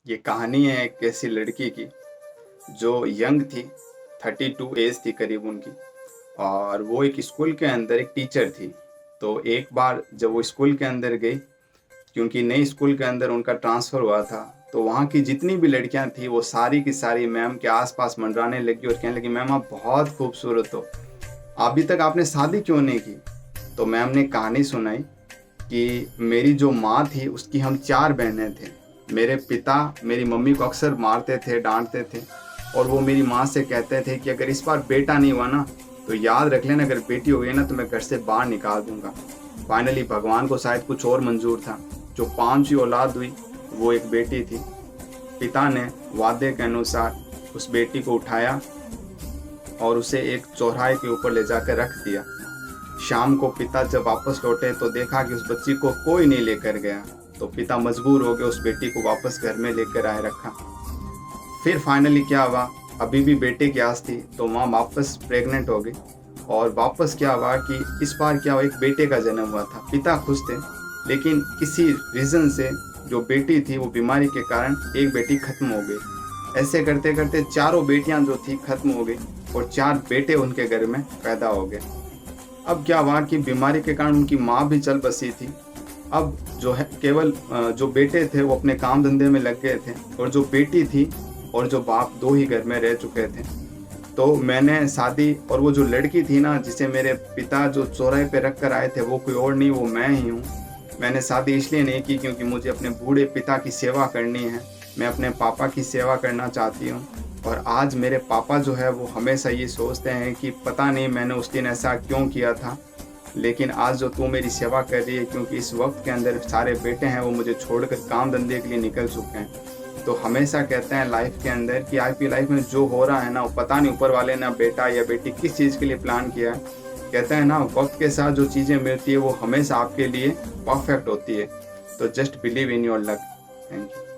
ये कहानी है एक ऐसी लड़की की जो यंग थी। 32 एज थी करीब उनकी। और वो एक स्कूल के अंदर एक टीचर थी। तो एक बार जब वो स्कूल के अंदर गई, क्योंकि नई स्कूल के अंदर उनका ट्रांसफ़र हुआ था, तो वहाँ की जितनी भी लड़कियाँ थी वो सारी की सारी मैम के आसपास मंडराने लगी और कहने लगी, मैम आप बहुत खूबसूरत हो, अभी तक आपने शादी क्यों नहीं की। तो मैम ने कहानी सुनाई कि मेरी जो माँ थी उसकी हम 4 बहनें थे। मेरे पिता मेरी मम्मी को अक्सर मारते थे, डाँटते थे और वो मेरी माँ से कहते थे कि अगर इस बार बेटा नहीं हुआ ना, तो याद रख लेना, अगर बेटी हो गई ना तो मैं घर से बाहर निकाल दूँगा। फाइनली भगवान को शायद कुछ और मंज़ूर था। जो 5वीं औलाद हुई वो एक बेटी थी। पिता ने वादे के अनुसार उस बेटी को उठाया और उसे एक चौराहे के ऊपर ले जाकर रख दिया। शाम को पिता जब वापस लौटे तो देखा कि उस बच्ची को कोई नहीं लेकर गया। तो पिता मजबूर हो गए, उस बेटी को वापस घर में लेकर आए रखा। फिर फाइनली क्या हुआ, अभी भी बेटे की आस थी तो माँ वापस प्रेग्नेंट हो गई। और वापस क्या हुआ कि इस बार क्या हुआ, एक बेटे का जन्म हुआ था। पिता खुश थे, लेकिन किसी रीज़न से जो बेटी थी वो बीमारी के कारण एक बेटी खत्म हो गई। ऐसे करते करते चारों बेटियां जो थी खत्म हो गई और 4 बेटे उनके घर में पैदा हो गए। अब क्या हुआ कि बीमारी के कारण उनकी माँ भी चल बसी थी। अब जो है केवल जो बेटे थे वो अपने काम धंधे में लग गए थे और जो बेटी थी और जो बाप 2 ही घर में रह चुके थे। तो मैंने शादी, और वो जो लड़की थी ना जिसे मेरे पिता जो चौराहे पे रख कर आए थे वो कोई और नहीं, वो मैं ही हूँ। मैंने शादी इसलिए नहीं की क्योंकि मुझे अपने बूढ़े पिता की सेवा करनी है। मैं अपने पापा की सेवा करना चाहती हूँ। और आज मेरे पापा जो है वो हमेशा ये सोचते हैं कि पता नहीं मैंने उस दिन ऐसा क्यों किया था, लेकिन आज जो तू मेरी सेवा कर रही है, क्योंकि इस वक्त के अंदर सारे बेटे हैं वो मुझे छोड़कर काम धंधे के लिए निकल चुके हैं। तो हमेशा कहते हैं लाइफ के अंदर कि आपकी लाइफ में जो हो रहा है ना, वो पता नहीं ऊपर वाले ने बेटा या बेटी किस चीज़ के लिए प्लान किया है। कहते हैं ना, वक्त के साथ जो चीज़ें मिलती है वो हमेशा आपके लिए परफेक्ट होती है। तो just believe in your luck. Thank you.